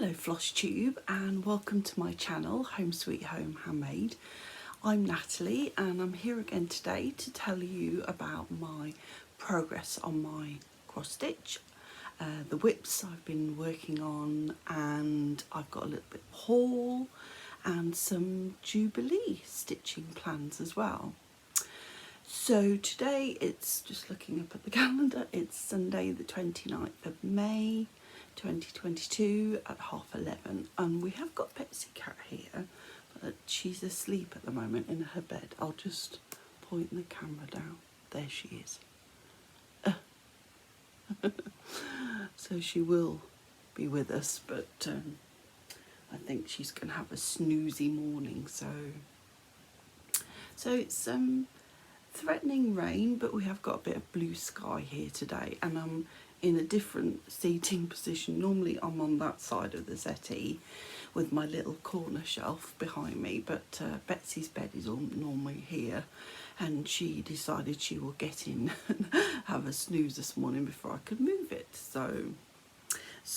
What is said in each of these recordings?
Hello Flosstube and welcome to my channel Home Sweet Home Handmade. I'm Natalie and I'm here again today to tell you about my progress on my cross stitch, the whips I've been working on, and I've got a little bit of haul and some Jubilee stitching plans as well. So today it's just looking up at the calendar, it's Sunday the 29th of May 2022 at 11:30, and we have got Betsy Cat here, but she's asleep at the moment in her bed. I'll just point the camera down. There she is. So she will be with us, but I think she's going to have a snoozy morning. So it's threatening rain, but we have got a bit of blue sky here today, and I'm in a different seating position. Normally I'm on that side of the settee with my little corner shelf behind me, but Betsy's bed is all normally here, and she decided she will get in and have a snooze this morning before I could move it. So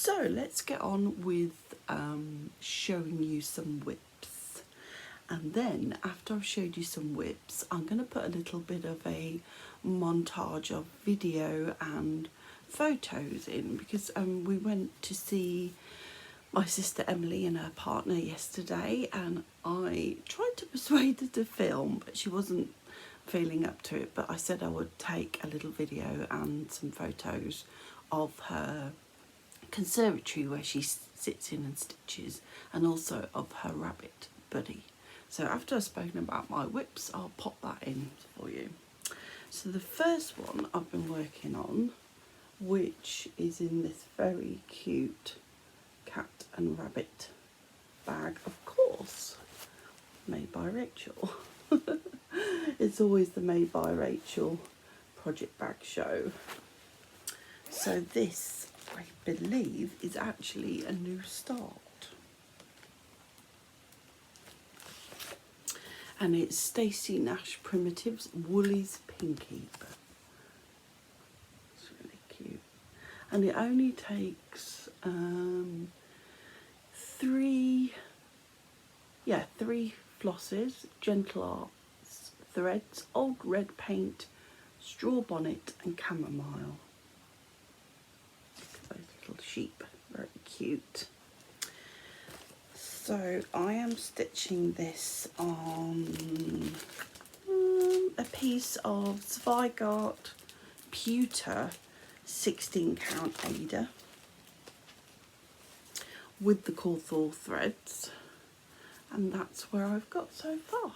let's get on with showing you some whips. And then after I've showed you some whips, I'm going to put a little bit of a montage of video and photos in, because we went to see my sister Emily and her partner yesterday, and I tried to persuade her to film, but she wasn't feeling up to it. But I said I would take a little video and some photos of her conservatory where she sits in and stitches, and also of her rabbit Buddy. So after I've spoken about my whips, I'll pop that in for you. So the first one I've been working on, which is in this very cute cat and rabbit bag, of course, made by Rachel. It's always the Made by Rachel project bag show. So this, I believe, is actually a new start. And it's Stacey Nash Primitives Woolies Pinky. It's really cute. And it only takes three flosses, Gentle Arts threads, old red paint, straw bonnet and chamomile. Look at those little sheep, very cute. So I am stitching this on a piece of 𝐦𝐨𝐬𝐞 pewter 16 count Ada with the 𝐭𝐡𝐢𝐤𝐤 threads, and that's where I've got so far.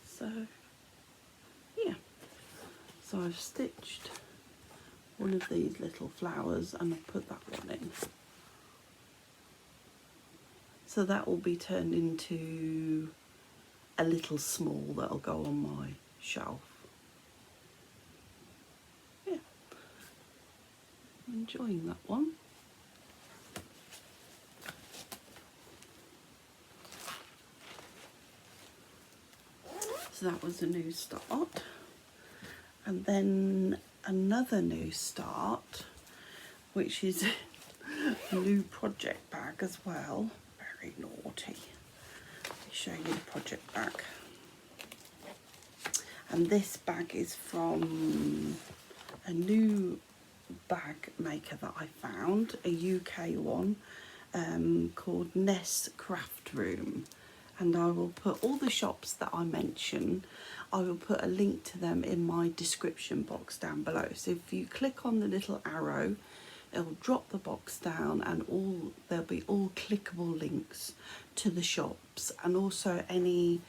So yeah, so I've stitched one of these little flowers and I've put that one in. So that will be turned into a little small that'll go on my shelf. Yeah, I'm enjoying that one. So that was a new start. And then another new start, which is a new project bag as well. Very naughty. Let me show you the project bag. And this bag is from a new bag maker that I found, a UK one, called 𝐦𝐨𝐬𝐿 Craft Room. And I will put all the shops that I mention, I will put a link to them in my description box down below. So if you click on the little arrow, it'll drop the box down, and there'll be all clickable links to the shops, and also any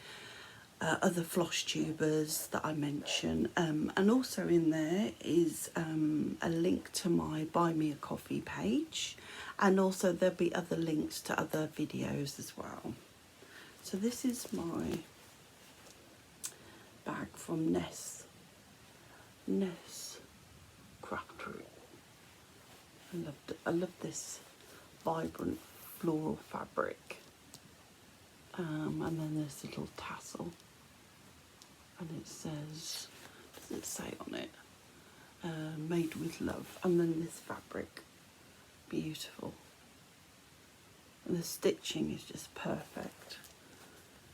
other Flosstubers that I mention. And also in there is a link to my Buy Me a Coffee page, and also there'll be other links to other videos as well. So this is my bag from 𝐦𝐨𝐬𝐿 Craft Room. I love this vibrant floral fabric, and then this little tassel, and it says, what does it say on it? Made with love. And then this fabric beautiful. And the stitching is just perfect.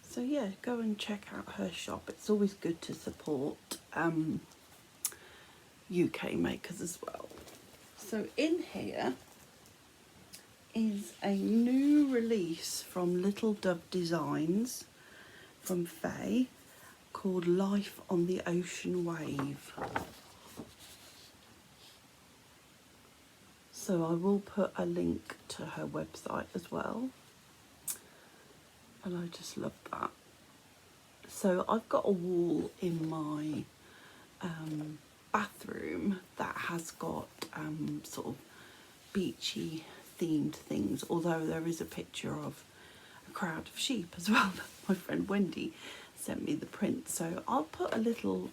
So yeah, go and check out her shop. It's always good to support UK makers as well. So in here is a new release from Little Dove Designs from Faye called Life on the Ocean Wave. So I will put a link to her website as well. And I just love that. So I've got a wall in my bathroom that has got sort of beachy themed things, although there is a picture of a crowd of sheep as well that my friend Wendy sent me the print. So I'll put a little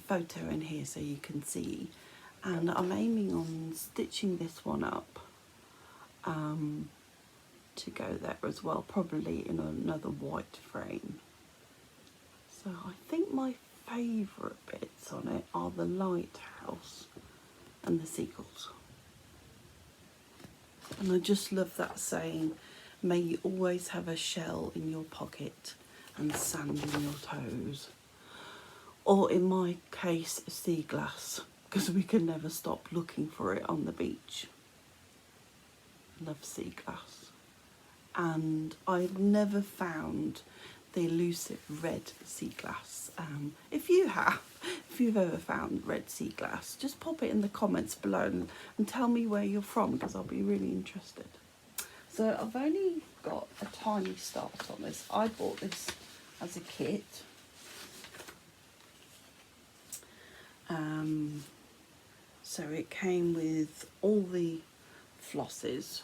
photo in here so you can see, and I'm aiming on stitching this one up to go there as well, probably in another white frame. So I think my favourite bits on it are the lighthouse and the seagulls. And I just love that saying, may you always have a shell in your pocket and sand in your toes. Or in my case, sea glass, because we can never stop looking for it on the beach. Love sea glass. And I've never found the elusive red sea glass. If you've ever found red sea glass, just pop it in the comments below and tell me where you're from, because I'll be really interested. So I've only got a tiny start on this. I bought this as a kit. So it came with all the flosses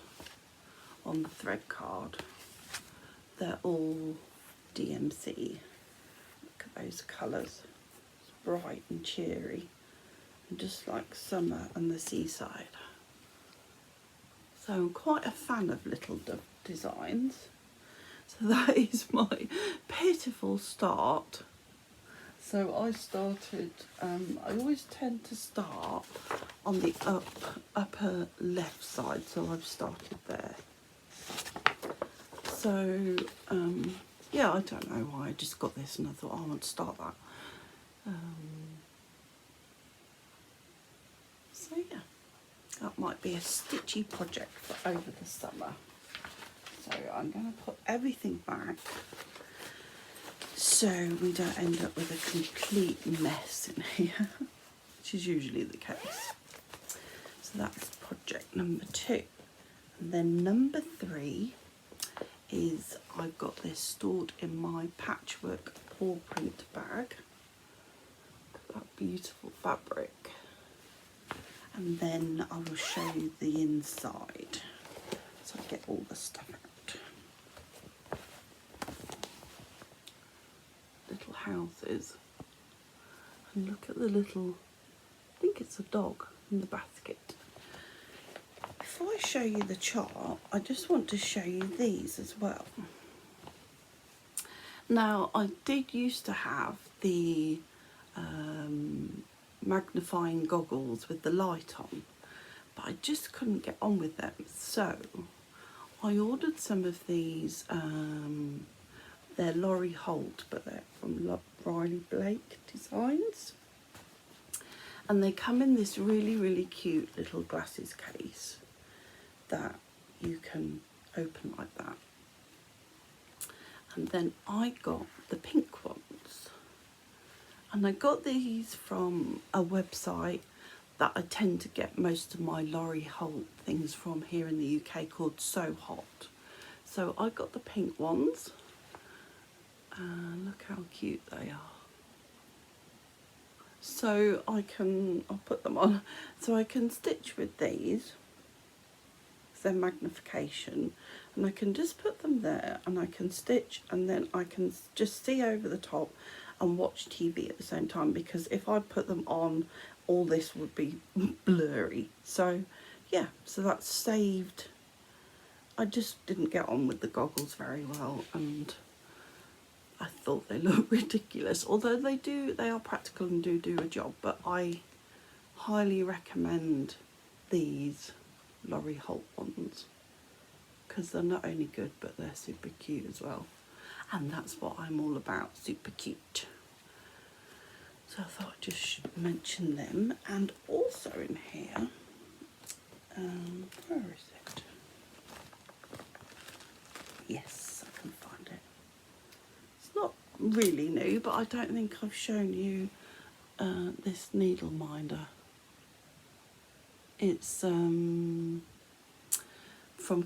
on the thread card. They're all DMC. Look at those colours. It's bright and cheery, and just like summer and the seaside. So I'm quite a fan of Little Dove Designs. So that is my pitiful start. So I started, I always tend to start on the upper left side, so I've started there. So yeah, I don't know why, I just got this and I thought, oh, I want to start that. So yeah, that might be a stitchy project for over the summer. So I'm going to put everything back so we don't end up with a complete mess in here, which is usually the case. So that's project number 2. And then number 3 is I've got this stored in my patchwork paw print bag. Look at that beautiful fabric. And then I will show you the inside. So I get all the stuff out. Little houses. And look at the little, I think it's a dog in the basket. Before I show you the chart, I just want to show you these as well. Now, I did used to have the magnifying goggles with the light on, but I just couldn't get on with them. So I ordered some of these, they're Laurie Holt, but they're from Riley Blake Designs. And they come in this really, really cute little glasses case that you can open like that. And then I got the pink ones. And I got these from a website that I tend to get most of my Laurie Holt things from here in the UK, called So Hot. So I got the pink ones. Look how cute they are. So I'll put them on, so I can stitch with these. Their magnification, and I can just put them there and I can stitch, and then I can just see over the top and watch TV at the same time, because if I put them on, all this would be blurry. So yeah, so that's saved. I just didn't get on with the goggles very well, and I thought they looked ridiculous, although they are practical and do a job. But I highly recommend these Laurie Holt ones, because they're not only good but they're super cute as well, and that's what I'm all about, super cute. So I thought I'd just mention them. And also in here, where is it? Yes, I can find it. It's not really new, but I don't think I've shown you this needle minder. It's from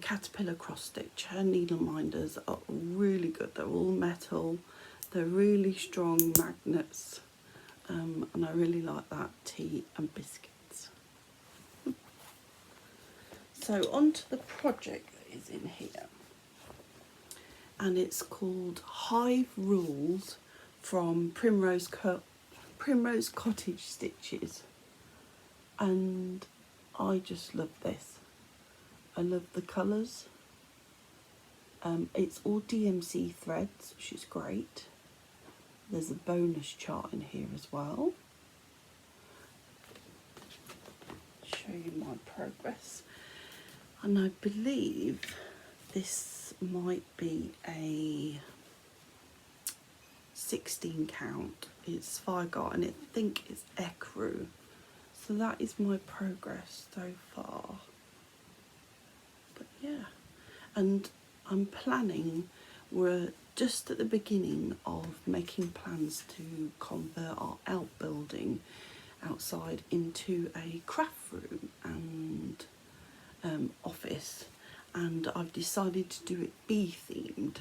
Caterpillar Cross Stitch. Her needle minders are really good. They're all metal. They're really strong magnets. And I really like that, tea and biscuits. So on to the project that is in here. And it's called Hive Rules from Primrose Cottage Stitches. And I just love this. I love the colours. It's all DMC threads, which is great. There's a bonus chart in here as well. Show you my progress. And I believe this might be a 16 count. It's 𝐦𝐨𝐬𝐤 and I think it's 𝐥𝐤𝐤. So that is my progress so far. But yeah, and I'm planning, we're just at the beginning of making plans to convert our outbuilding outside into a craft room and office, and I've decided to do it bee themed.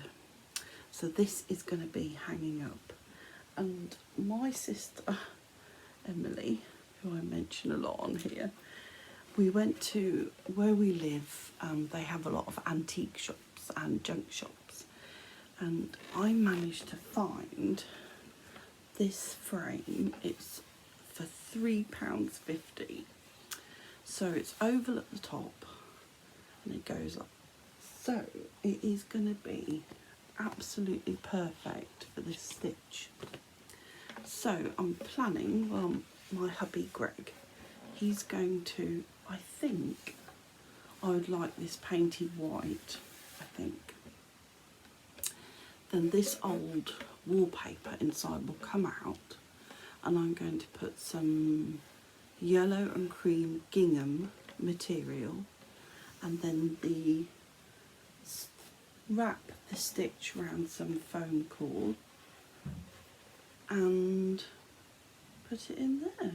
So this is going to be hanging up, and my sister Emily, who I mention a lot on here, we went to where we live. They have a lot of antique shops and junk shops, and I managed to find this frame. It's for £3.50. So it's oval at the top and it goes up. So it is going to be absolutely perfect for this stitch. So I'm planning, well, my hubby Greg, he's going to, I think, I would like this painted white, I think. Then this old wallpaper inside will come out, and I'm going to put some yellow and cream gingham material, and then wrap the stitch around some foam cord and put it in there.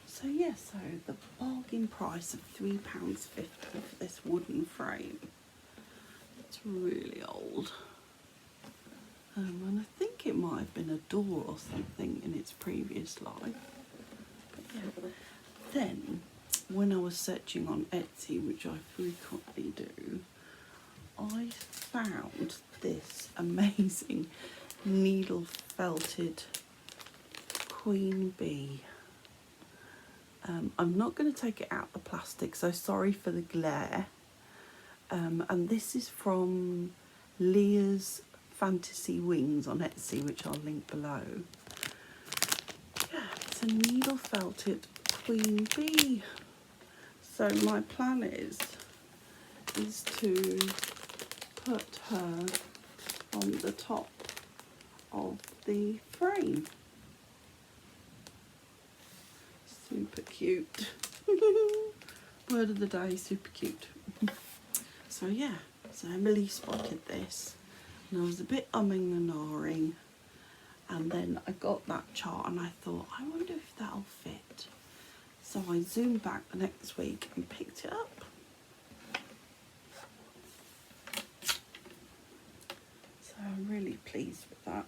So yeah, so the bargain price of £3.50 for this wooden frame. It's really old. And I think it might have been a door or something in its previous life. But yeah. Then, when I was searching on Etsy, which I frequently do, I found this amazing needle felted queen bee. I'm not going to take it out the plastic, so sorry for the glare. And this is from Leah's Fantasy Wings on Etsy, which I'll link below. Yeah, it's a needle felted queen bee. So my plan is to put her on the top of the frame. Super cute. Word of the day, super cute. So yeah, so Emily spotted this and I was a bit umming and ahhing, and then I got that chart and I thought, I wonder if that'll fit. So I zoomed back the next week and picked it up. So I'm really pleased with that,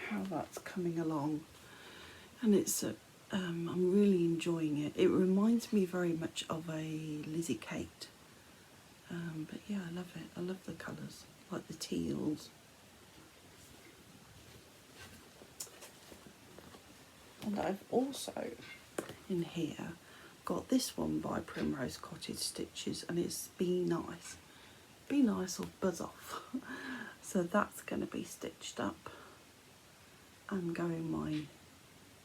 how that's coming along. And it's I'm really enjoying it. It reminds me very much of a 𝐦𝐨𝐬𝐤𝐞. But yeah, I love it. I love the colours, like the teals. And I've also, in here, got this one by Primrose Cottage Stitches, and it's Be Nice. Be Nice or Buzz Off. So that's going to be stitched up and go in my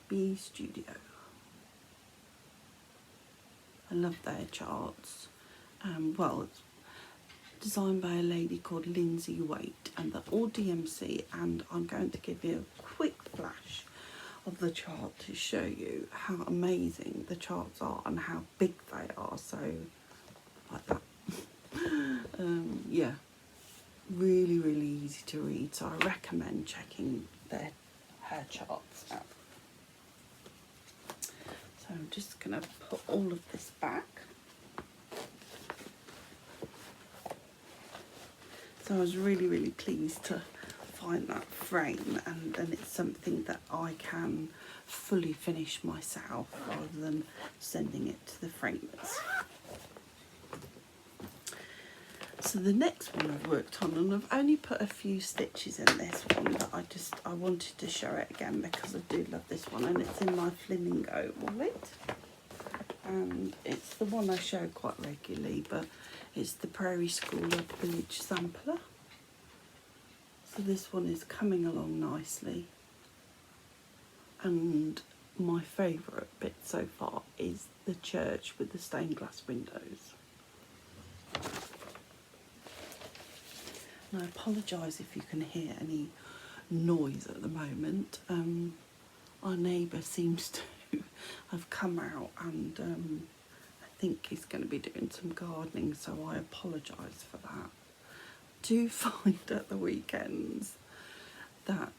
bee studio. I love their charts. Well, it's designed by a lady called 𝐦𝐨𝐬𝐤𝐞, and they're all DMC, and I'm going to give you a quick flash of the chart to show you how amazing the charts are and how big they are. So like that. Yeah, really easy to read, so I recommend checking her charts out. So I'm just going to put all of this back. So I was really pleased to find that frame, and it's something that I can fully finish myself rather than sending it to the framers. So the next one I've worked on, and I've only put a few stitches in this one, but I wanted to show it again because I do love this one, and it's in my Flamingo wallet, and it's the one I show quite regularly, but it's the Prairie School Village Sampler. So this one is coming along nicely, and my favourite bit so far is the church with the stained glass windows. And I apologise if you can hear any noise at the moment. Our neighbour seems to have come out, and I think he's going to be doing some gardening, so I apologise for that. Do find at the weekends that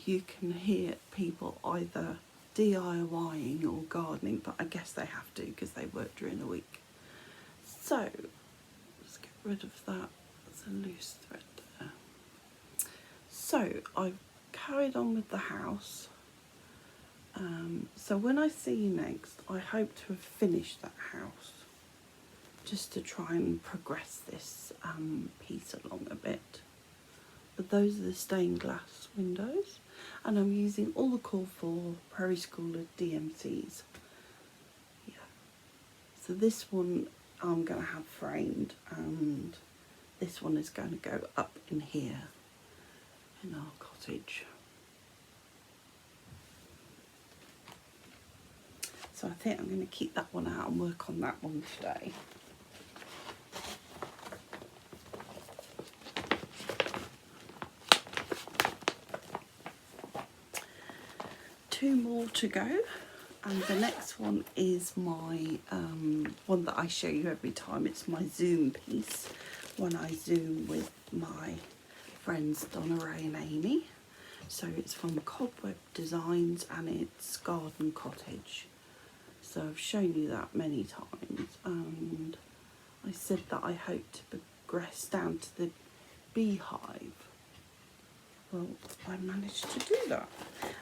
you can hear people either DIYing or gardening, but I guess they have to because they work during the week. So let's get rid of that. There's a loose thread there. So I've carried on with the house. So when I see you next, I hope to have finished that house, just to try and progress this piece along a bit. But those are the stained glass windows, and I'm using all the call for Prairie School of DMCs. Yeah. So this one I'm going to have framed, and this one is going to go up in here in our cottage. So I think I'm going to keep that one out and work on that one today. Two more to go, and the next one is my one that I show you every time. It's my Zoom piece when I Zoom with my friends Donna Ray and Amy. So it's from Cobweb Designs, and it's Garden Cottage. So I've shown you that many times, and I said that I hope to progress down to the beehive. Well, I managed to do that,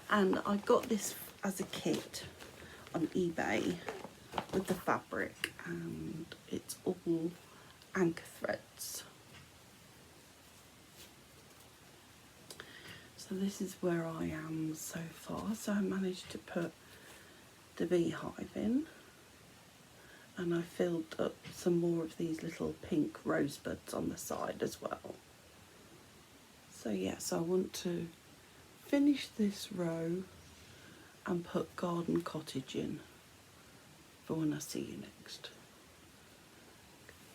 and I got this as a kit on eBay with the fabric, and it's all anchor threads. So this is where I am so far. So I managed to put the beehive in, and I filled up some more of these little pink rosebuds on the side as well. So yes, I want to finish this row and put Garden Cottage in for when I see you next.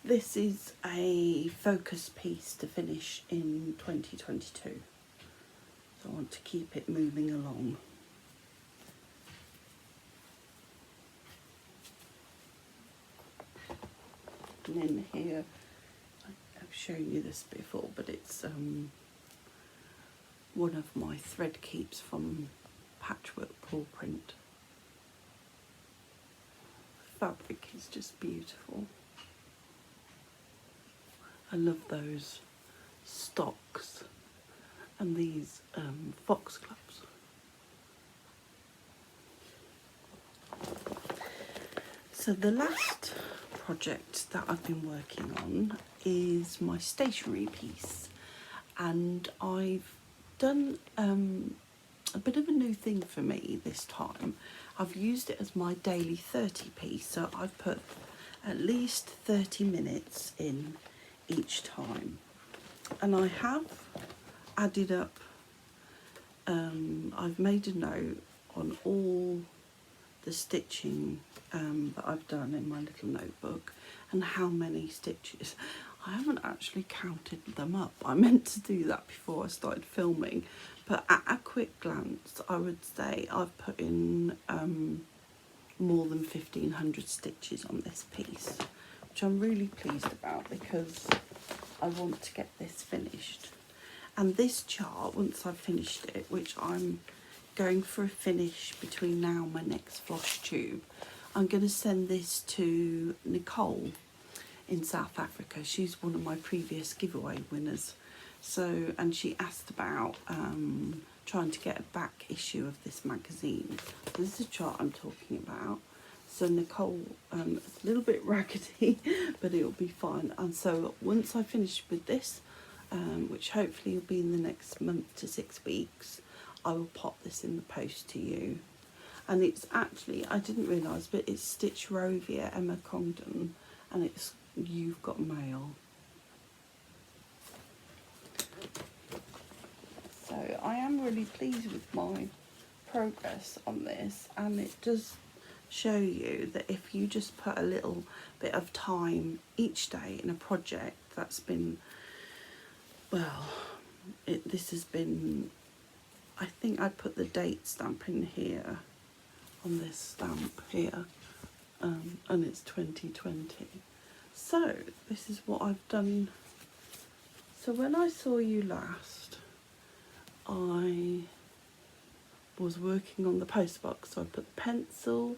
This is a focus piece to finish in 2022. So I want to keep it moving along. And in here, I've shown you this before, but it's one of my thread keeps from Patchwork Paw Print. The fabric is just beautiful. I love those stocks and these foxgloves. So the last project that I've been working on is my stationery piece, and I've done a bit of a new thing for me this time. I've used it as my daily 30 piece, so I've put at least 30 minutes in each time, and I have added up, I've made a note on all the stitching that I've done in my little notebook and how many stitches. I haven't actually counted them up. I meant to do that before I started filming, but at a quick glance I would say I've put in more than 1,500 stitches on this piece, which I'm really pleased about because I want to get this finished. And this chart, once I've finished it, which I'm going for a finish between now and my next Flosstube, I'm going to send this to Nicole in South Africa. She's one of my previous giveaway winners. So, and she asked about trying to get a back issue of this magazine. This is a chart I'm talking about. So Nicole, it's a little bit raggedy, but it'll be fine. And so once I finish with this, which hopefully will be in the next month to 6 weeks, I will pop this in the post to you. And it's actually, I didn't realise, but it's Stitch Rovia Emma Congdon, and it's You've Got Mail. So I am really pleased with my progress on this, and it does show you that if you just put a little bit of time each day in a project that's been, well, this has been, I think I put the date stamp in here on this stamp here, and it's 2020. So this is what I've done. So when I saw you last, I was working on the postbox, so I put the pencil,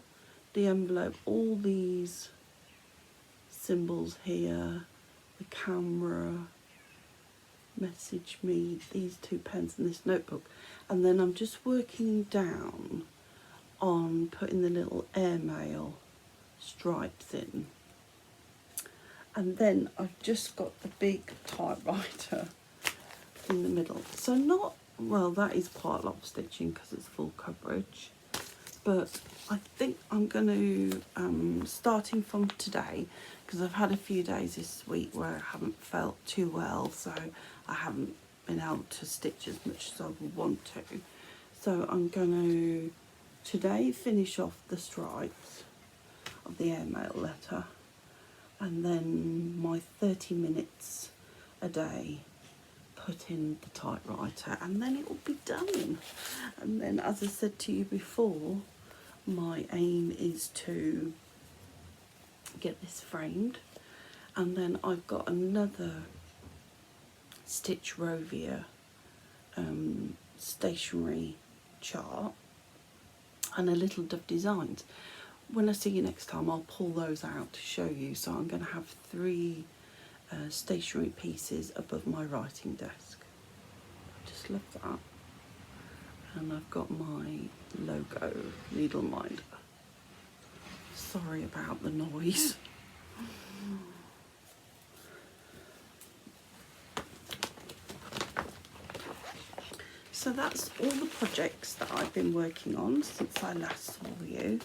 the envelope, all these symbols here, the camera, message me, these 2 pens and this notebook, and then I'm just working down on putting the little airmail stripes in, and then I've just got the big typewriter in the middle. So not, well, that is quite a lot of stitching because it's full coverage, but I think I'm going to, starting from today, because I've had a few days this week where I haven't felt too well, so I haven't been able to stitch as much as I would want to. So I'm going to today finish off the stripes of the airmail letter, and then my 30 minutes a day put in the typewriter, and then it will be done. And then, as I said to you before, my aim is to get this framed, and then I've got another Stitch Rovia stationery chart and a little Dove Designs. When I see you next time, I'll pull those out to show you. So I'm going to have 3 stationery pieces above my writing desk. I just love that. And I've got my logo needle minder. Sorry about the noise. So that's all the projects that I've been working on since I last saw you,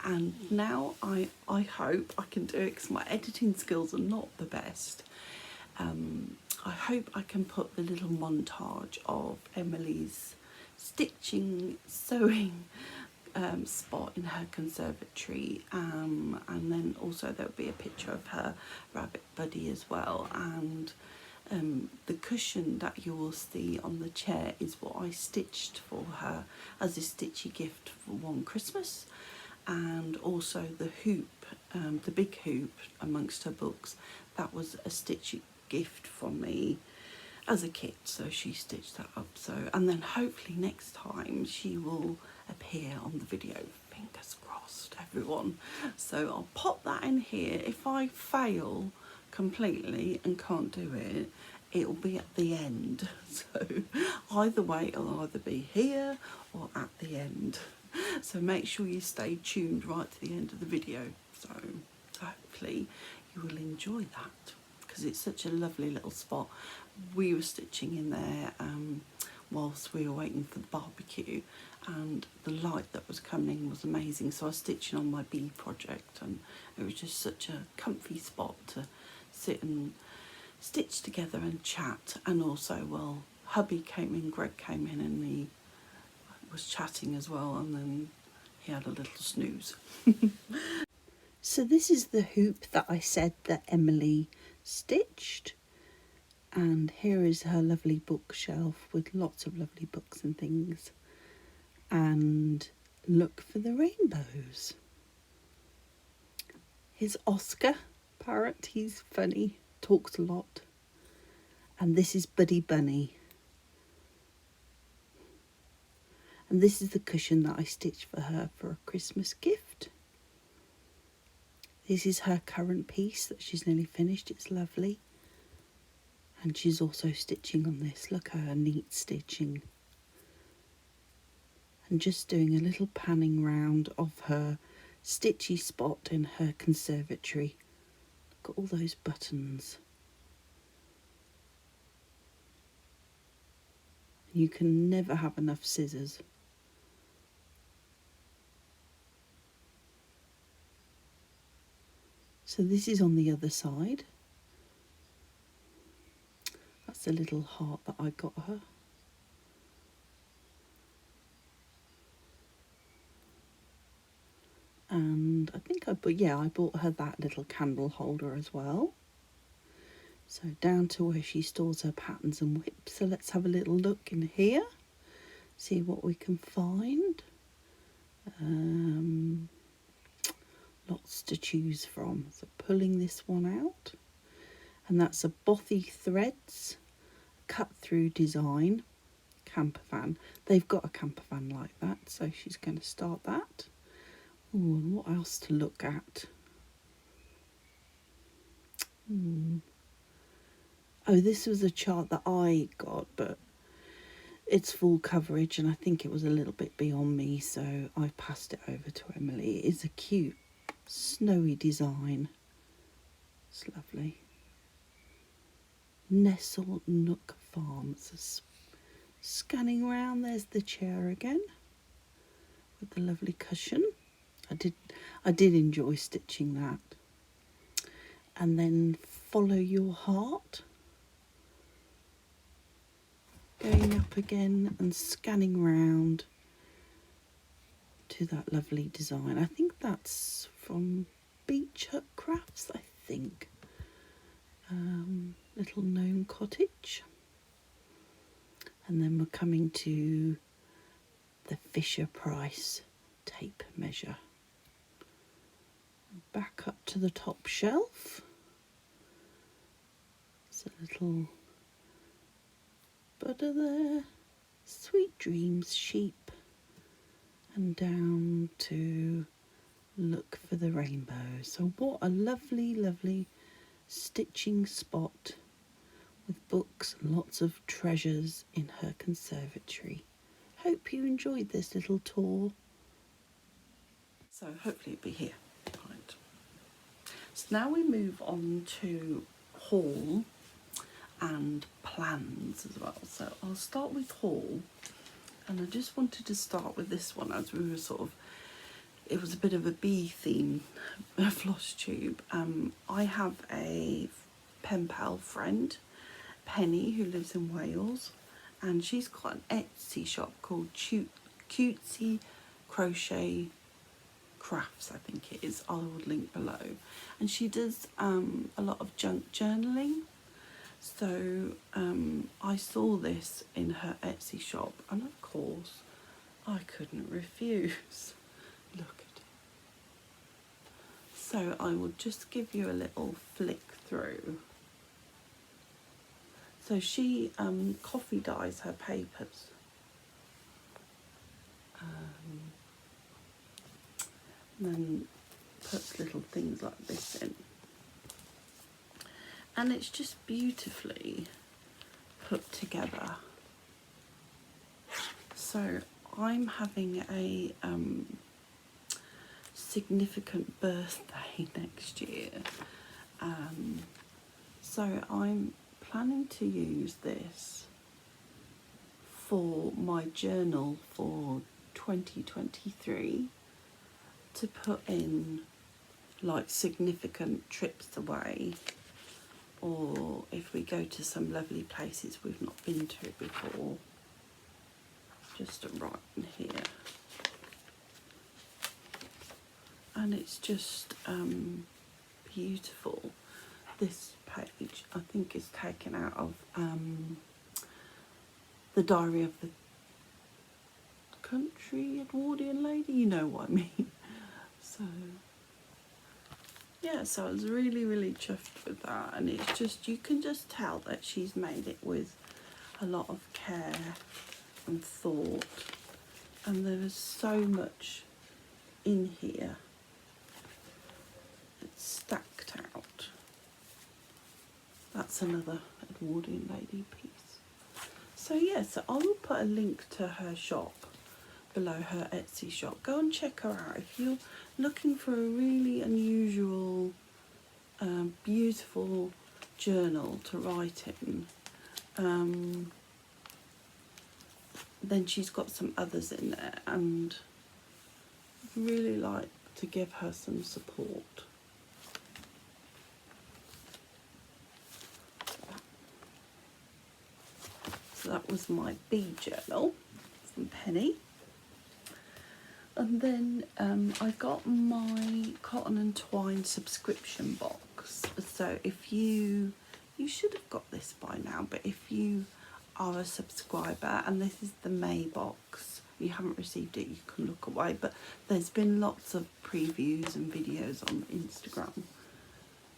and now I hope I can do it, because my editing skills are not the best. I hope I can put the little montage of Emily's stitching, sewing spot in her conservatory, and then also there'll be a picture of her rabbit buddy as well, and the cushion that you will see on the chair is what I stitched for her as a stitchy gift for one Christmas, and also the hoop, the big hoop amongst her books, that was a stitchy gift from me as a kit, so she stitched that up. So, and then hopefully next time she will appear on the video, fingers crossed everyone. So I'll pop that in here. If I fail completely and can't do it, it'll be at the end. So either way, it'll either be here or at the end. So make sure you stay tuned right to the end of the video. So hopefully you will enjoy that, because it's such a lovely little spot. We were stitching in there whilst we were waiting for the barbecue, and the light that was coming was amazing. So I was stitching on my bee project, and it was just such a comfy spot to sit and stitch together and chat. And also, well, hubby came in, Greg came in, and he was chatting as well, and then he had a little snooze. So this is the hoop that I said that Emily stitched. And here is her lovely bookshelf with lots of lovely books and things. And look for the rainbows. Here's Oscar parrot, he's funny, talks a lot. And this is Buddy Bunny. And this is the cushion that I stitched for her for a Christmas gift. This is her current piece that she's nearly finished, it's lovely. And she's also stitching on this, look at her neat stitching. And just doing a little panning round of her stitchy spot in her conservatory. Look at all those buttons. You can never have enough scissors. So this is on the other side. That's a little heart that I got her. And I think I bought her that little candle holder as well. So down to where she stores her patterns and whips. So let's have a little look in here, see what we can find. Lots to choose from. So pulling this one out, and that's a Bothy Threads cut through design camper van. They've got a camper van like that, so she's going to start that. Ooh, and what else to look at? Oh, this was a chart that I got, but it's full coverage and I think it was a little bit beyond me, so I passed it over to Emily. It is a cute snowy design. It's lovely. Nestle Nook Farm. It's scanning around. There's the chair again with the lovely cushion. I did enjoy stitching that. And then Follow Your Heart. Going up again and scanning round to that lovely design. I think that's from Beach Hut Crafts, I think. Little gnome cottage. And then we're coming to the Fisher Price tape measure. Back up to the top shelf. It's a little butter there. Sweet Dreams sheep. And down to Look for the Rainbow. So what a lovely, lovely stitching spot with books and lots of treasures in her conservatory. Hope you enjoyed this little tour. So hopefully it'll be here. Right. So now we move on to haul and plans as well. So I'll start with haul, and I just wanted to start with this one as we were it was a bit of a bee theme Flosstube. I have a pen pal friend, Penny, who lives in Wales, and she's got an Etsy shop called 𝐦𝐤𝐤𝐿 Crochet Crafts, I think it is. I will link below. And she does a lot of junk journaling. So I saw this in her Etsy shop, and of course I couldn't refuse. Look at it. So I will just give you a little flick through. So she coffee dyes her papers. And then puts little things like this in. And it's just beautifully put together. So I'm having a significant birthday next year. So I'm planning to use this for my journal for 2023 to put in like significant trips away, or if we go to some lovely places we've not been to before, just to write in here. and it's just beautiful. This page I think is taken out of the Diary of the Country Edwardian Lady, you know what I mean. So yeah, so I was really chuffed with that, and it's just, you can just tell that she's made it with a lot of care and thought, and there is so much in here. It's stacked out. That's another Edwardian Lady piece. So yeah, so I will put a link to her shop below, her Etsy shop. Go and check her out if you're looking for a really unusual, beautiful journal to write in. Then she's got some others in there, and I'd really like to give her some support. So that was my bee journal from Penny. And then I got my Cotton and Twine subscription box. So if you should have got this by now, but if you are a subscriber and this is the May box, you haven't received it, you can look away, but there's been lots of previews and videos on Instagram.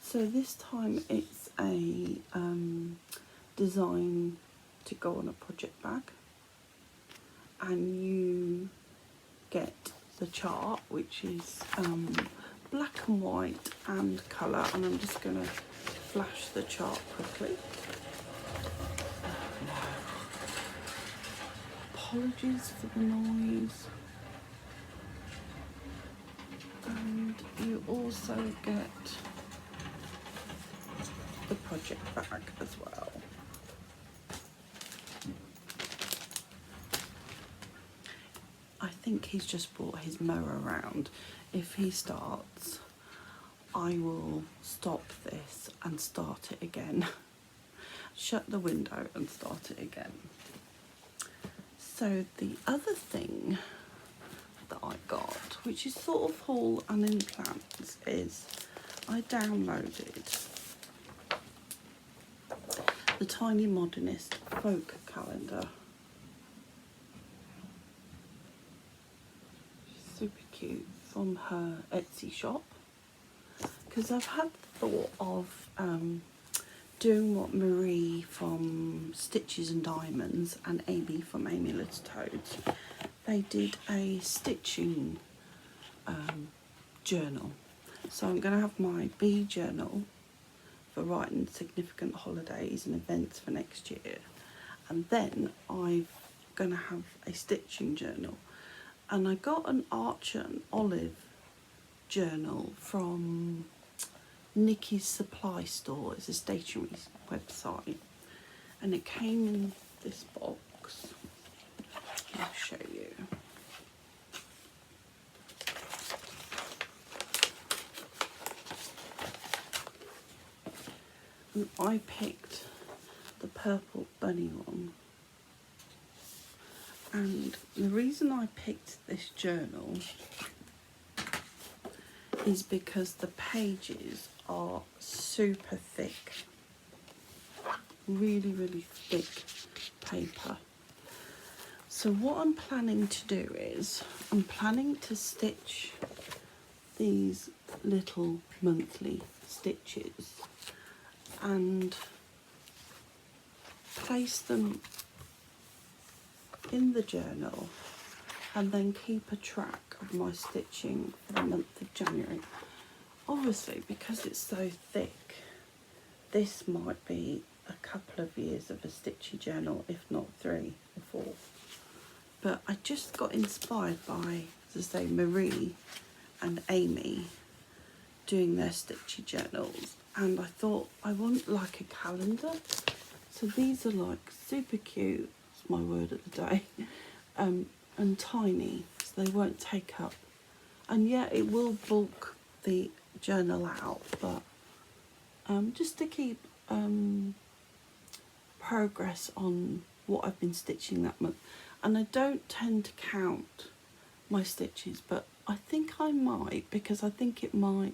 So this time it's a design to go on a project bag, and you get the chart, which is black and white and colour, and I'm just going to flash the chart quickly. Apologies for the noise. And you also get the project bag as well. I think he's just brought his mower around. If he starts, I will stop this and start it again. Shut the window and start it again. So the other thing that I got, which is sort of haul and in plans, is I downloaded the Tiny Modernist folk calendar. Super cute, from her Etsy shop, because I've had the thought of doing what Marie from Stitches and Diamonds and Amy from 𝐦𝐤𝐤𝐬𝐬, they did a stitching journal. So I'm going to have my bee journal for writing significant holidays and events for next year, and then I'm going to have a stitching journal. And I got an Archer and Olive journal from Nikki's Supply Store. It's a stationery website, and it came in this box. I'll show you. And I picked the purple bunny one. And the reason I picked this journal is because the pages are super thick. Really thick paper. So what I'm planning to do is, I'm planning to stitch these little monthly stitches and place them in the journal, and then keep a track of my stitching for the month of January. Obviously, because it's so thick, this might be a couple of years of a stitchy journal, if not 3 or 4. But I just got inspired by, as I say, Marie and Amy doing their stitchy journals, and I thought I want like a calendar. So these are like super cute, it's my word of the day, and tiny, so they won't take up, and yeah, it will bulk the journal out, but just to keep progress on what I've been stitching that month. And I don't tend to count my stitches, but I think I might, because I think it might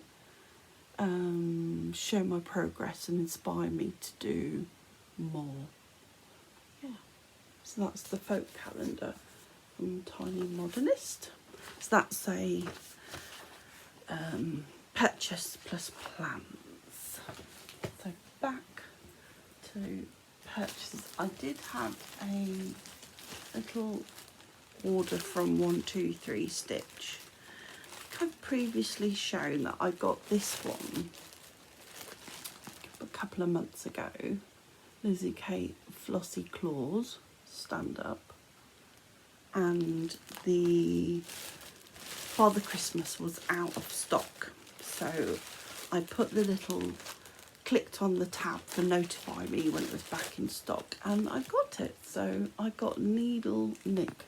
show my progress and inspire me to do more. Yeah, so that's the folk calendar from Tiny Modernist. So that's a purchase plus plans. So back to purchases. I did have a little order from 123 Stitch. I've previously shown that I got this one a couple of months ago. 𝐦𝐨𝐬𝐞 Flossy Claws stand up, and the Father Christmas was out of stock, so I put the little, clicked on the tab to notify me when it was back in stock, and I got it. So I got Needle Nick.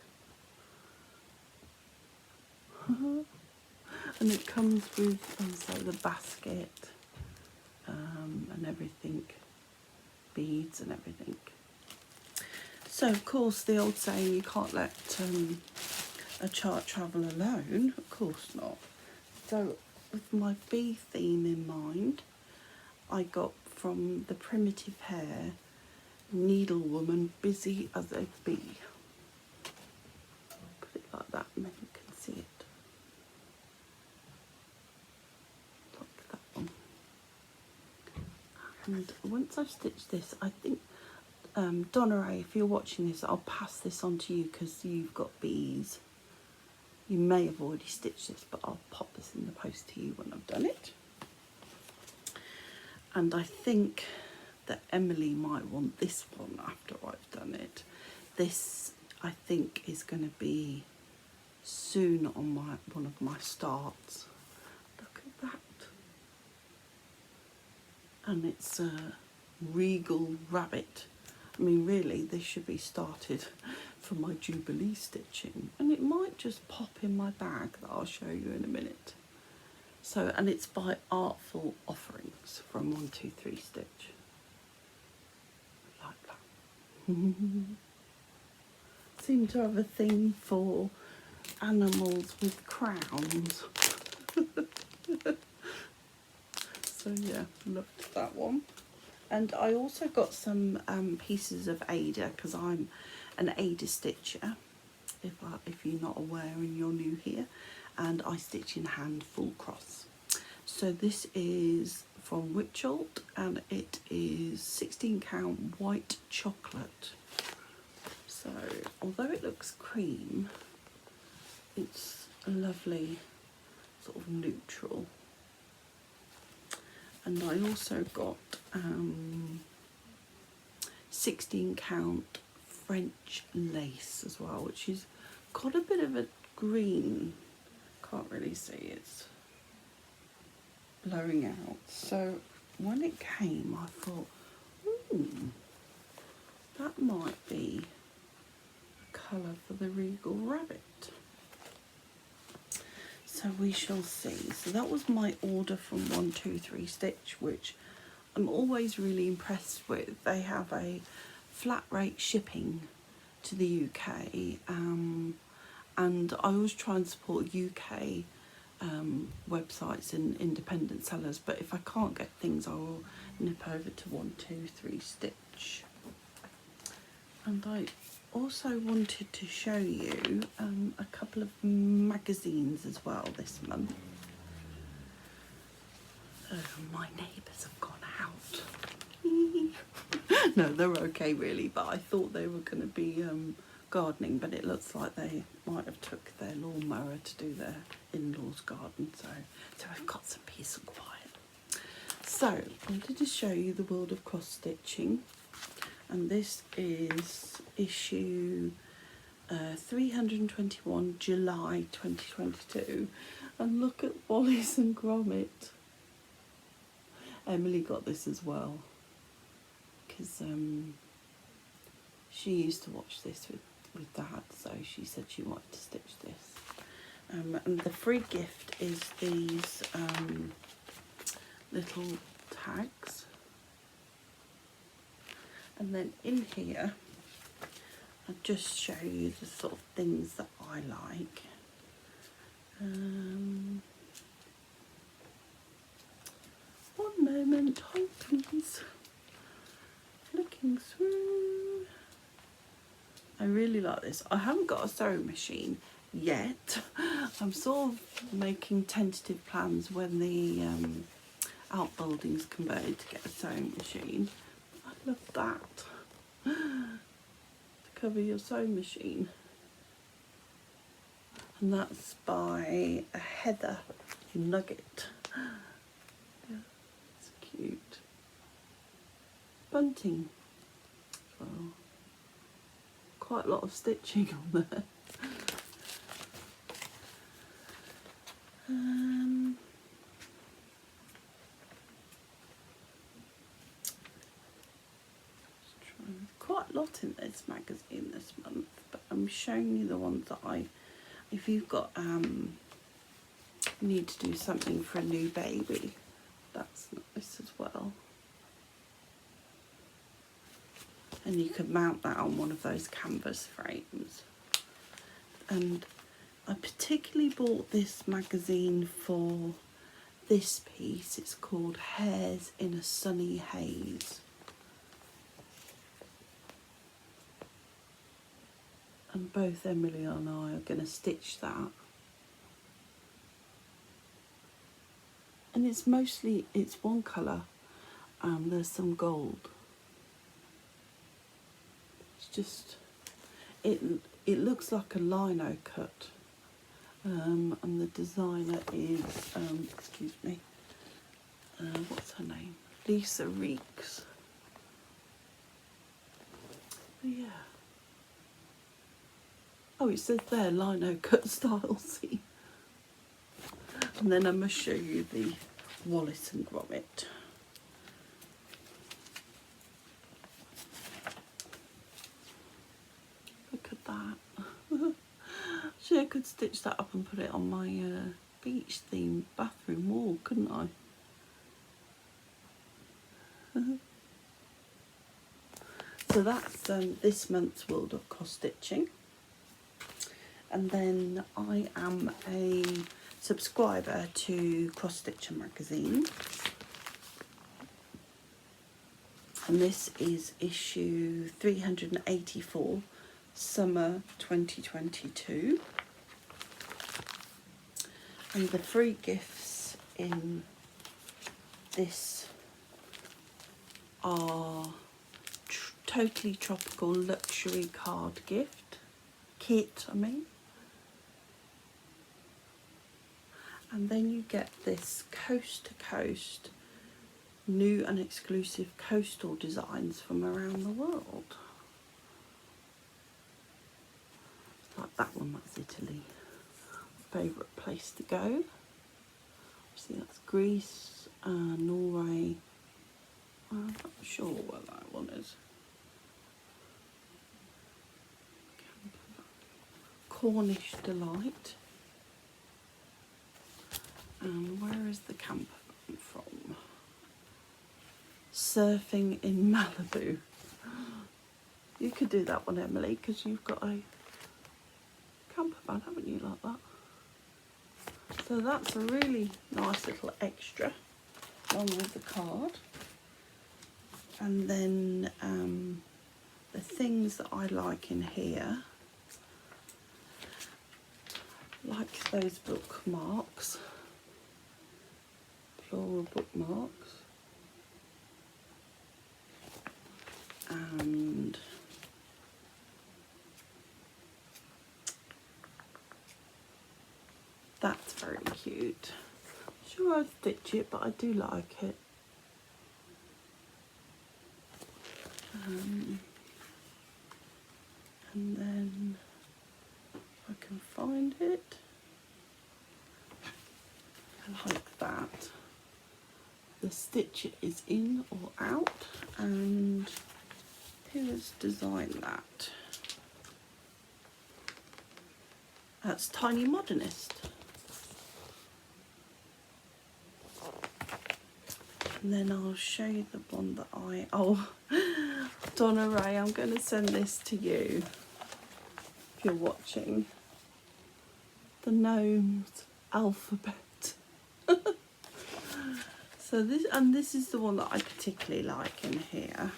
And it comes with also the basket and everything, beads and everything. So of course the old saying, you can't let a chart travel alone, of course not. So with my bee theme in mind, I got from the Primitive Hair Needle Woman Busy as a Bee. Put it like that and then you can see it. And once I've stitched this, I think, Donna Ray, if you're watching this, I'll pass this on to you because you've got bees. You may have already stitched this, but I'll pop this in the post to you when I've done it. And I think that Emily might want this one after I've done it. This, I think, is going to be soon on one of my starts. Look at that. And it's a regal rabbit. I mean, really, this should be started for my Jubilee stitching, and it might just pop in my bag that I'll show you in a minute. So, and it's by Artful Offerings from 123 Stitch. Like that. Seem to have a thing for animals with crowns. So yeah, loved that one. And I also got some pieces of Ada, because I'm an Ada stitcher, if you're not aware and you're new here, and I stitch in hand full cross. So this is from 𝐦𝐤𝐤𝐿, and it is 16 count white chocolate. So although it looks cream, it's a lovely sort of neutral. And I also got 16 count French lace as well, which has got a bit of a green, can't really see, it's blowing out. So when it came, I thought, that might be a colour for the Regal Rabbit. So we shall see. So that was my order from 123 Stitch, which I'm always really impressed with. They have a flat rate shipping to the UK, and I always try and support UK websites and independent sellers, but if I can't get things, I will nip over to 123 Stitch. And I also wanted to show you a couple of magazines as well this month. Oh, my neighbours have gone out. No, they're okay really, but I thought they were going to be gardening, but it looks like they might have took their lawnmower to do their in-laws garden, so I've got some peace and quiet. So I wanted to show you the world of cross stitching, and this is issue 321, July 2022, and look at Wallace and Gromit. Emily got this as well because she used to watch this with Dad, so she said she wanted to stitch this. And the free gift is these little tags. And then in here, I'll just show you the sort of things that I like. One moment, hold please. Looking through. I really like this. I haven't got a sewing machine yet. I'm sort of making tentative plans when the outbuilding's converted to get a sewing machine. I love that. To cover your sewing machine. And that's by a Heather Nugget. Yeah, it's cute. Bunting as well. Quite a lot of stitching on there. Quite a lot in this magazine this month, but I'm showing you the ones that if you've got need to do something for a new baby, that's nice as well. And you could mount that on one of those canvas frames. And I particularly bought this magazine for this piece. It's called Hairs in a Sunny Haze. And both Emily and I are going to stitch that. And it's one colour and there's some gold. It's just, it looks like a lino cut. And the designer is, excuse me, what's her name? 𝐦𝐨𝐫𝐞. Yeah. Oh, it says there, lino cut style, see. And then I must show you the Wallace and Gromit. Look at that. Actually, I could stitch that up and put it on my beach themed bathroom wall, couldn't I? So that's this month's World of Cross Stitching. And then I am a subscriber to Cross Stitcher magazine. And this is issue 384, summer 2022. And the free gifts in this are totally tropical luxury card kit, I mean. And then you get this coast to coast, new and exclusive coastal designs from around the world. Like that one, that's Italy. Favourite place to go. See, that's Greece, Norway. I'm not sure where that one is. Cornish Delight. And where is the camper van from? Surfing in Malibu. You could do that one, Emily, because you've got a camper van, haven't you, like that? So that's a really nice little extra along with the card. And then the things that I like in here, like those bookmarks, floral bookmarks, and that's very cute. Sure, I'll stitch it, but I do like it. And then if I can find it, I like that. The stitch is in or out, and who has designed that? That's Tiny Modernist. And then I'll show you the one that Donna Ray, I'm going to send this to you if you're watching. The gnomes. alphabet. So this is the one that I particularly like in here.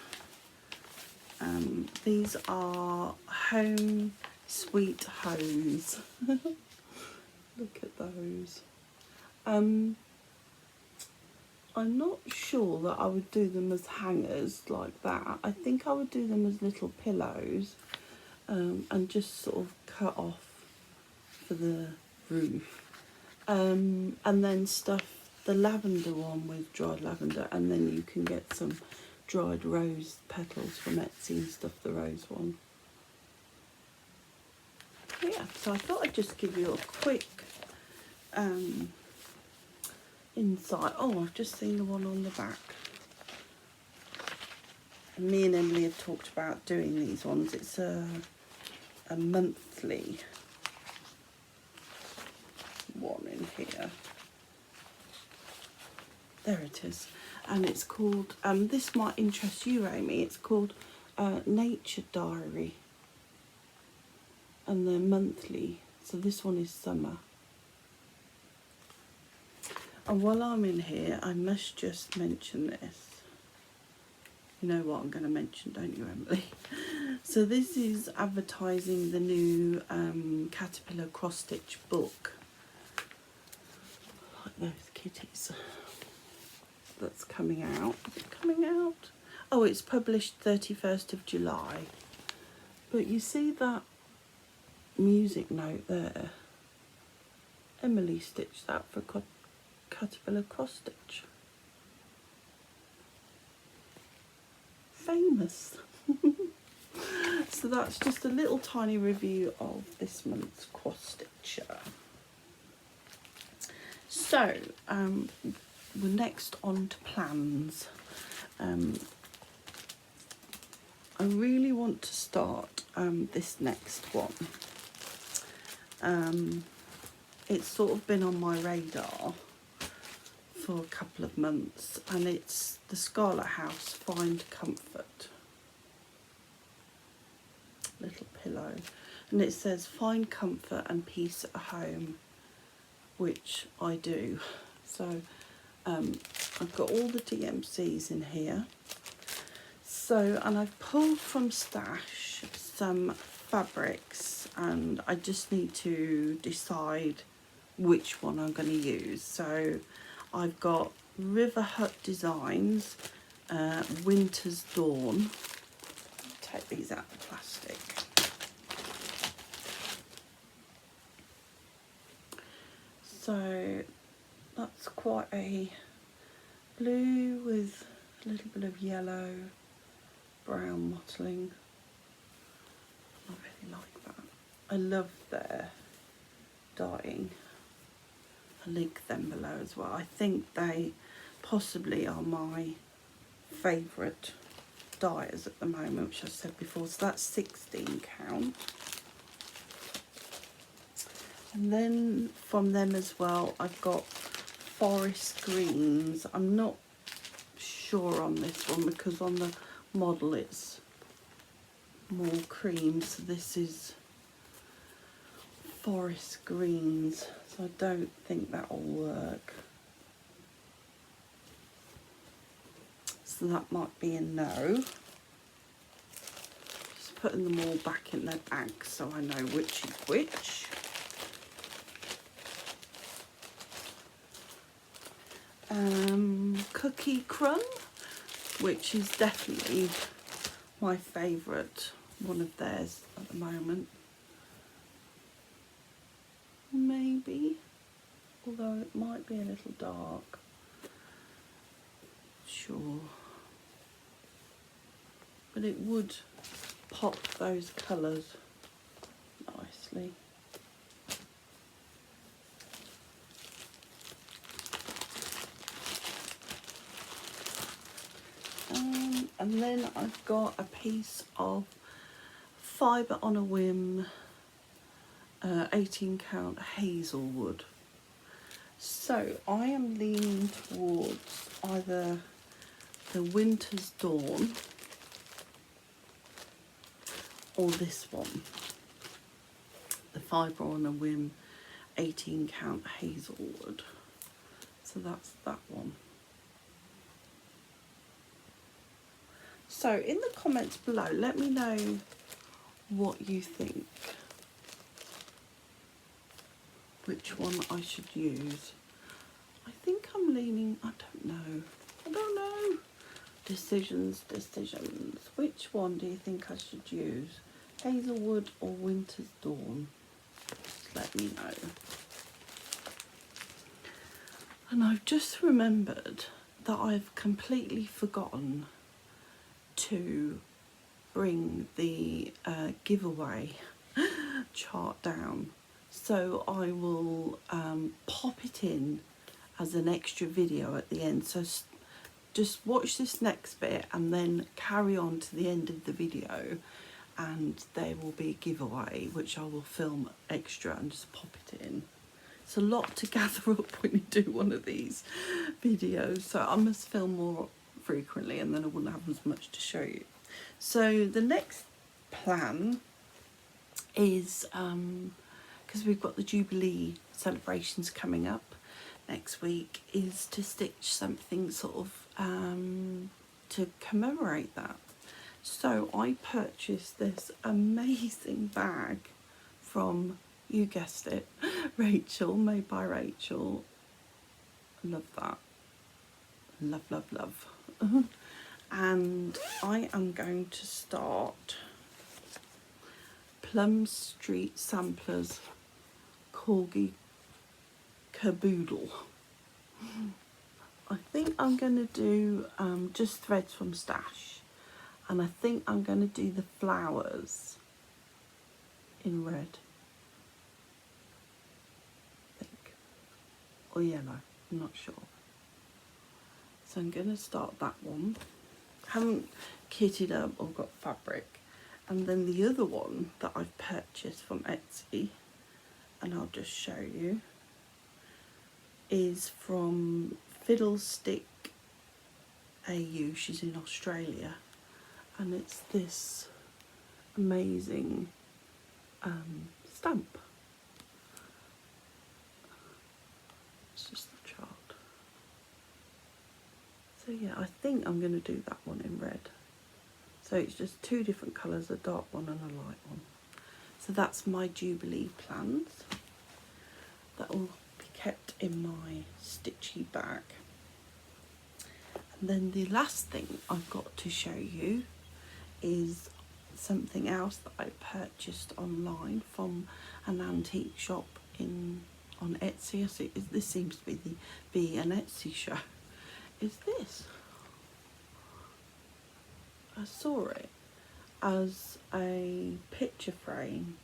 These are Home Sweet Homes. Look at those. I'm not sure that I would do them as hangers like that. I think I would do them as little pillows, and just sort of cut off for the roof. And then stuff the lavender one with dried lavender, and then you can get some dried rose petals from Etsy and stuff the rose one. Yeah, so I thought I'd just give you a quick insight. Oh, I've just seen the one on the back. And me and Emily have talked about doing these ones. It's a monthly one in here. There it is. And it's called, this might interest you, Amy, it's called Nature Diary. And they're monthly. So this one is summer. And while I'm in here, I must just mention this. You know what I'm going to mention, don't you, Emily? So this is advertising the new Caterpillar Cross Stitch book. Like those kitties. That's coming out. Is it coming out? Oh, it's published 31st of July. But you see that music note there? Emily stitched that for Caterpillar Cross Stitch. Famous. So that's just a little tiny review of this month's cross stitcher. So we're next on to plans. I really want to start this next one. It's sort of been on my radar for a couple of months, and it's the Scarlet House Find Comfort little pillow, and it says find comfort and peace at home, which I do. So I've got all the DMCs in here. So, and I've pulled from Stash some fabrics, and I just need to decide which one I'm going to use. So I've got River Hut Designs, Winter's Dawn. Take these out of the plastic. So that's quite a blue with a little bit of yellow, brown mottling. I really like that. I love their dyeing. I'll link them below as well. I think they possibly are my favourite dyers at the moment, which I said before. So that's 16 count. And then from them as well, I've got forest greens. I'm not sure on this one because on the model it's more cream, so this is forest greens, so I don't think that will work. So that might be a no. Just putting them all back in their bags so I know which is which. Cookie Crumb, which is definitely my favourite one of theirs at the moment. Maybe, although it might be a little dark. Sure. But it would pop those colours nicely. And then I've got a piece of Fibre on a Whim 18 count hazelwood. So I am leaning towards either the Winter's Dawn or this one, the Fibre on a Whim 18 count hazelwood. So that's that one. So in the comments below, let me know what you think, which one I should use. I think I'm leaning, I don't know. Decisions. Which one do you think I should use? Hazelwood or Winter's Dawn? Just let me know. And I've just remembered that I've completely forgotten to bring the giveaway chart down. So I will pop it in as an extra video at the end. So just watch this next bit and then carry on to the end of the video, and there will be a giveaway which I will film extra and just pop it in. It's a lot to gather up when you do one of these videos, so I must film more frequently and then I wouldn't have as much to show you. So the next plan is, because we've got the Jubilee celebrations coming up next week, is to stitch something sort of to commemorate that. So I purchased this amazing bag from, you guessed it, Rachel, made by Rachel. Love that. Love. And I am going to start Plum Street Samplers 𝐦𝐤𝐤𝐞. I think I'm going to do just threads from stash, and I think I'm going to do the flowers in red, I think, or yellow, I'm not sure. So I'm going to start that one. Haven't kitted up or got fabric. And then the other one that I've purchased from Etsy, and I'll just show you, is from 𝐦𝐨𝐬𝐴U. She's in Australia, and it's this amazing stamp. It's just the chart. So yeah, I think I'm going to do that one in red. So it's just two different colours, a dark one and a light one. So that's my Jubilee plans. That will be kept in my stitchy bag. And then the last thing I've got to show you is something else that I purchased online from an antique shop on Etsy. So this seems to be an Etsy show. Is this? I saw it as a picture frame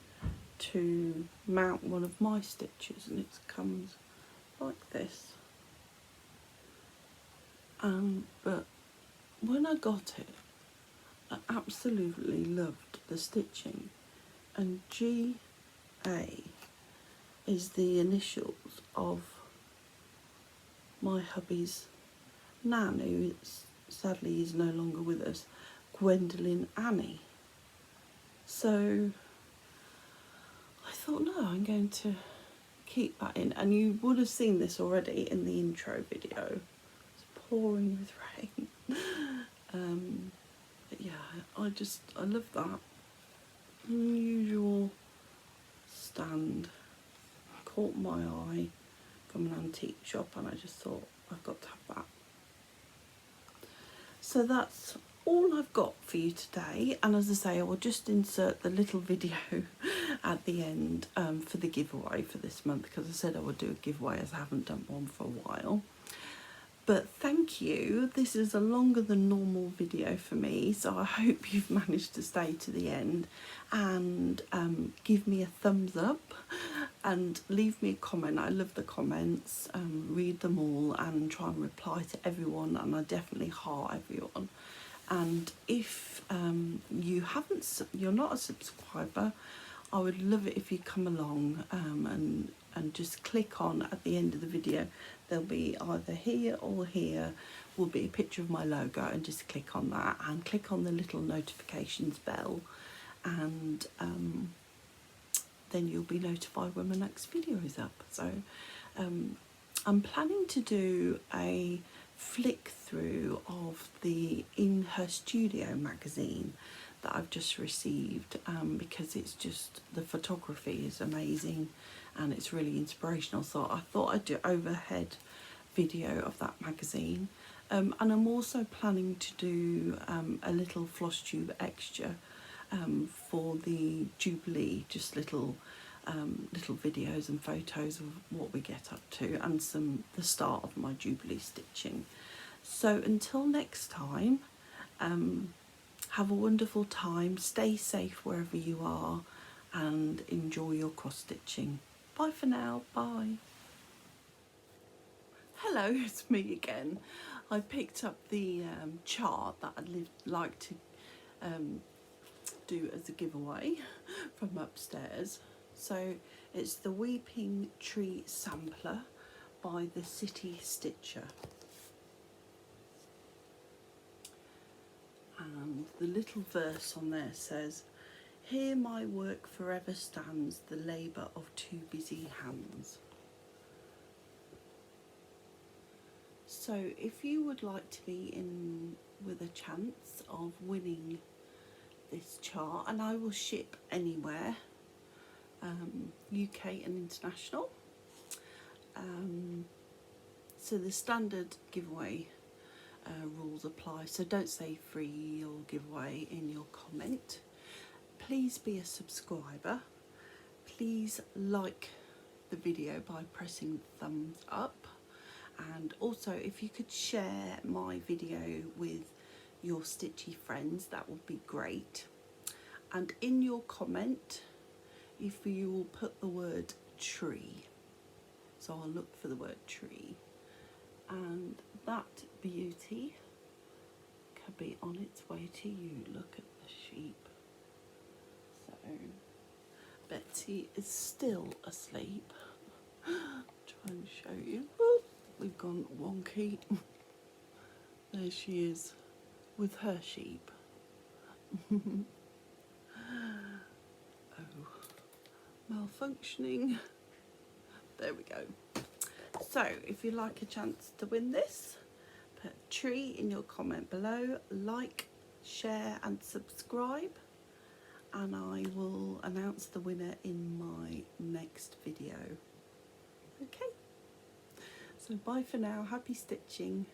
to mount one of my stitches, and it comes like this. But when I got it, I absolutely loved the stitching, and 𝐥𝐤𝐤 is the initials of my hubby's nan, who sadly is no longer with us, Gwendolyn Annie. So I thought, no, I'm going to keep that in, and you would have seen this already in the intro video. It's pouring with rain. But yeah, I love that. Unusual stand caught my eye from an antique shop, and I just thought, I've got to have that. So that's all I've got for you today, and as I say, I will just insert the little video at the end for the giveaway for this month, because I said I would do a giveaway as I haven't done one for a while. But thank you. This is a longer than normal video for me, so I hope you've managed to stay to the end and give me a thumbs up and leave me a comment. I love the comments, read them all and try and reply to everyone, and I definitely heart everyone. And if you're not a subscriber, I would love it if you come along and just click on, at the end of the video, there'll be either here or here will be a picture of my logo, and just click on that and click on the little notifications bell, and then you'll be notified when my next video is up. So I'm planning to do a flick through of the In Her Studio magazine that I've just received, because it's just, the photography is amazing and it's really inspirational. So I thought I'd do an overhead video of that magazine. And I'm also planning to do a little Flosstube extra for the Jubilee, just little videos and photos of what we get up to, and the start of my Jubilee stitching. So until next time, have a wonderful time, stay safe wherever you are, and enjoy your cross stitching. Bye for now, bye. Hello, it's me again. I picked up the chart that I'd like to do as a giveaway from upstairs. So it's the Weeping Tree Sampler by the City Stitcher. And the little verse on there says, "Here my work forever stands, the labour of two busy hands." So if you would like to be in with a chance of winning this chart, and I will ship anywhere, UK and international, so the standard giveaway rules apply, so don't say free or giveaway in your comment. Please be a subscriber, please like the video by pressing thumbs up, and also if you could share my video with your stitchy friends, that would be great. And in your comment, if you will put the word tree, so I'll look for the word tree, and that beauty could be on its way to you. Look at the sheep. So Betsy is still asleep. Try and show you. Ooh, we've gone wonky. There she is with her sheep. Oh, malfunctioning. There we go. So if you'd like a chance to win this, put tree in your comment below, like, share and subscribe, and I will announce the winner in my next video. Okay, so bye for now, happy stitching.